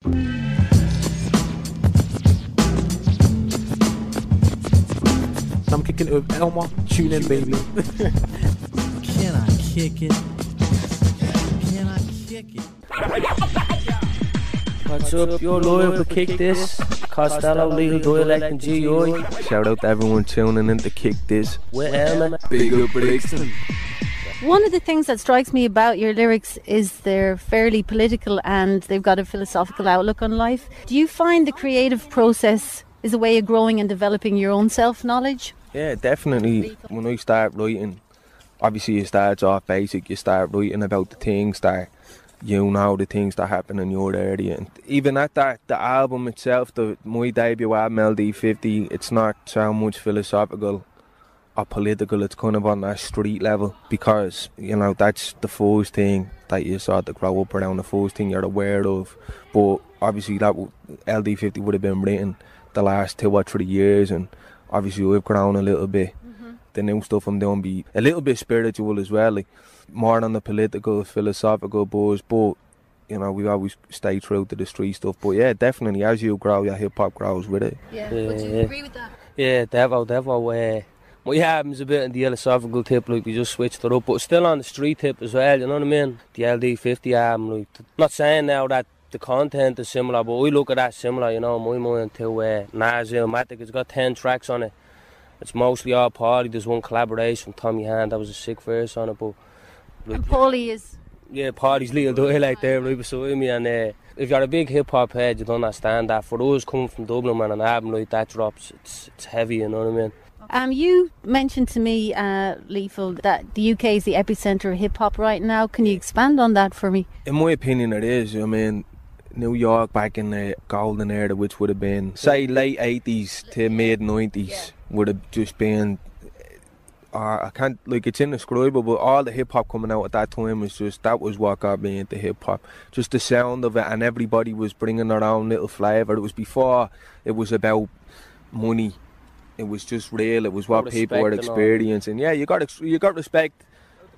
So I'm kicking it with Elma. Tune in, baby. Can I kick it? Can I kick it? What's up? You're loyal to Kick This. Costello, Lethal Dialect and G.I. Shout out to everyone tuning in to Kick This. With Elma. Big up Brixton. One of the things that strikes me about your lyrics is they're fairly political and they've got a philosophical outlook on life. Do you find the creative process is a way of growing and developing your own self-knowledge? Yeah, definitely. When I start writing, obviously it starts off basic. You start writing about the things that you know, the things that happen in your area. And even at that, the album itself, my debut album, LD50, it's not so much philosophical or political. It's kind of on that street level because, you know, that's the first thing that you sort of grow up around, the first thing you're aware of. But obviously that LD50 would have been written the last 2 or 3 years, and obviously we've grown a little bit. The new stuff I'm doing be a little bit spiritual as well, like more on the political, philosophical buzz, but you know, we always stay true to the street stuff. But yeah, definitely, as you grow, your hip-hop grows with it. Yeah, would you agree with that? Yeah, devo. My album's a bit on the philosophical tip, like we just switched it up, but still on the street tip as well, you know what I mean? The LD50 album, like, not saying now that the content is similar, but we look at that similar, you know, in my mind to Nas Illmatic. It's got 10 tracks on it. It's mostly all Paulie. There's one collaboration from Tommy Hand. That was a sick verse on it. But like, and Paulie is? Yeah, Paulie's Lethal Dialect there right beside me. And if you're a big hip-hop head, you'd understand that. For those coming from Dublin, when an album like that drops, it's heavy, you know what I mean? You mentioned to me, Lethal, that the UK is the epicentre of hip-hop right now. Can you expand on that for me? In my opinion, it is. I mean, New York back in the golden era, which would have been, say, late 80s to mid 90s, would have just been, I can't, like, it's indescribable. All the hip hop coming out at that time was just, that was what got me into hip hop. Just the sound of it, and everybody was bringing their own little flavour. It was before it was about money. It was just real. It was what people were experiencing. Yeah, you got respect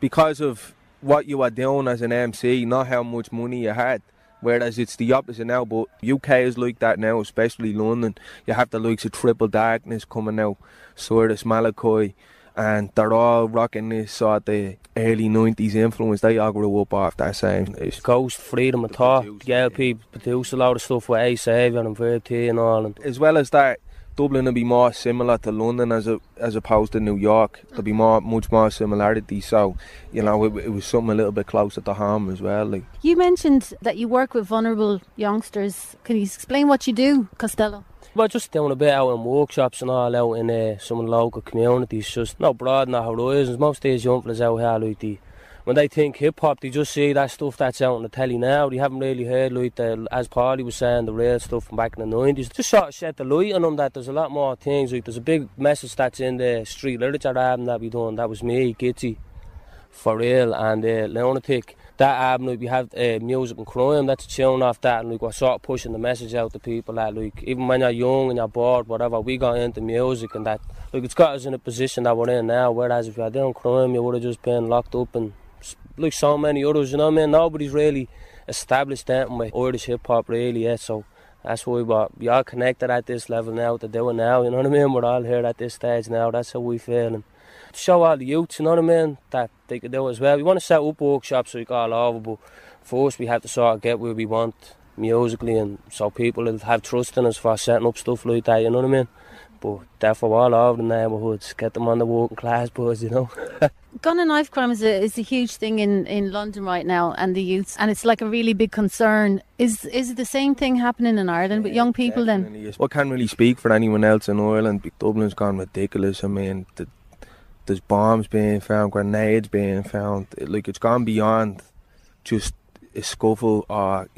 because of what you were doing as an MC, not how much money you had. Whereas it's the opposite now, but UK is like that now, especially London. You have the likes of Triple Darkness coming out, Cyrus Malachi, and they're all rocking this sort of early 90s influence. They all grew up off that same. It's Ghost, Freedom of Thought, GLP produce a lot of stuff with A Saviour and Verti and all. And as well as that, Dublin will be more similar to London as opposed to New York. There'll be much more similarity. So, you know, it was something a little bit closer to home as well. Like. You mentioned that you work with vulnerable youngsters. Can you explain what you do, Costello? Well, just doing a bit out in workshops and all out in some of the local communities. Just not broadening our horizons. Most of these young fellas out here, like, when they think hip-hop, they just see that stuff that's out on the telly now. They haven't really heard, like, as Paulie was saying, the real stuff from back in the 90s. Just sort of shed the light on them that there's a lot more things. Like, there's a big message that's in the street literature album that we done. That was me, Gitzy, For Real, and Lunatic. That album, like, we have Music and Crime, that's a tune off that, and like, we're sort of pushing the message out to people that, like, even when you're young and you're bored, whatever, we got into music, and that, like, it's got us in a position that we're in now, whereas if you had done crime, you would have just been locked up and like so many others, you know what I mean? Nobody's really established that with Irish hip-hop really yet, so that's why we are connected at this level now to do it now, you know what I mean? We're all here at this stage now, that's how we feel. And to show all the youths, you know what I mean, that they can do it as well. We want to set up workshops like all over, but first we have to sort of get where we want musically, and so people will have trust in us for setting up stuff like that, you know what I mean? But therefore all over the neighbourhoods, get them on the working class bus, you know. Gun and knife crime is a huge thing in London right now, and the youths, and it's like a really big concern. Is it the same thing happening in Ireland with young people then? Yes. Well, I can't really speak for anyone else in Ireland. Dublin's gone ridiculous. I mean, there's bombs being found, grenades being found. It's gone beyond just a scuffle or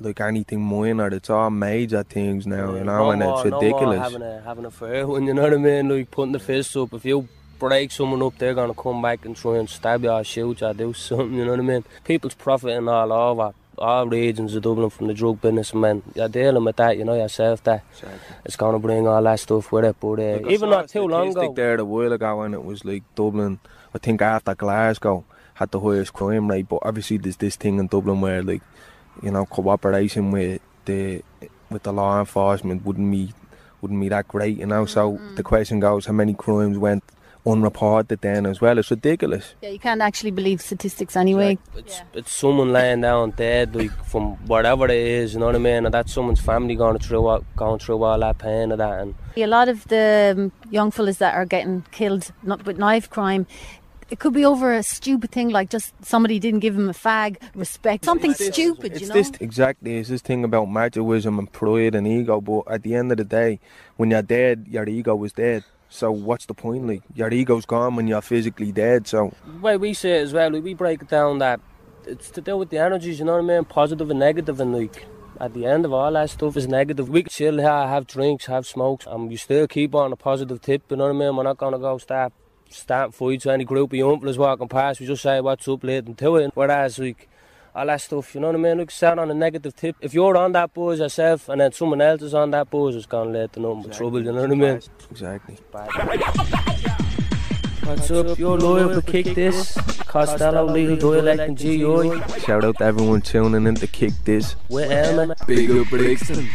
like anything minor. It's all major things now, you know, and it's ridiculous. No more having a fair one, you know what I mean? Like putting the fists up. If you break someone up, they're going to come back and try and stab you or shoot you or do something, you know what I mean? People's profiting all over, all regions of Dublin from the drug business, man. You're dealing with that, you know yourself, that it's going to bring all that stuff with it. But even not too long ago. There a while ago, and it was like Dublin, I think after Glasgow, had the highest crime rate. But obviously there's this thing in Dublin where, like, you know, cooperation with the law enforcement wouldn't be that great, you know. So the question goes, how many crimes went unreported then as well? It's ridiculous. Yeah, you can't actually believe statistics anyway. It's someone laying down dead, like, from whatever it is, you know what I mean? And that's someone's family going through all that pain of that. And A lot of the young fellas that are getting killed with knife crime, it could be over a stupid thing like just somebody didn't give him a fag, respect, something stupid, you know? It's this thing about machoism and pride and ego, but at the end of the day, when you're dead, your ego is dead. So what's the point? Like, your ego's gone when you're physically dead. So the way we say it as well, like, we break it down that it's to do with the energies, you know what I mean? Positive and negative, and like at the end of all that stuff is negative. We can chill here, have drinks, have smokes, and you still keep on a positive tip, you know what I mean? We're not going to go start fights with any group of young fellas walking past. We just say what's up late and to it. Whereas like all that stuff, you know what I mean? Like, start on a negative tip. If you're on that buzz yourself and then someone else is on that buzz, it's going to lead to nothing but trouble, you know what I mean? Exactly. What's up? You're loyal to Kick This. Costello, Lethal Dialect and G.I. Shout out to everyone tuning in to Kick This. With Elma. Big up Brixton.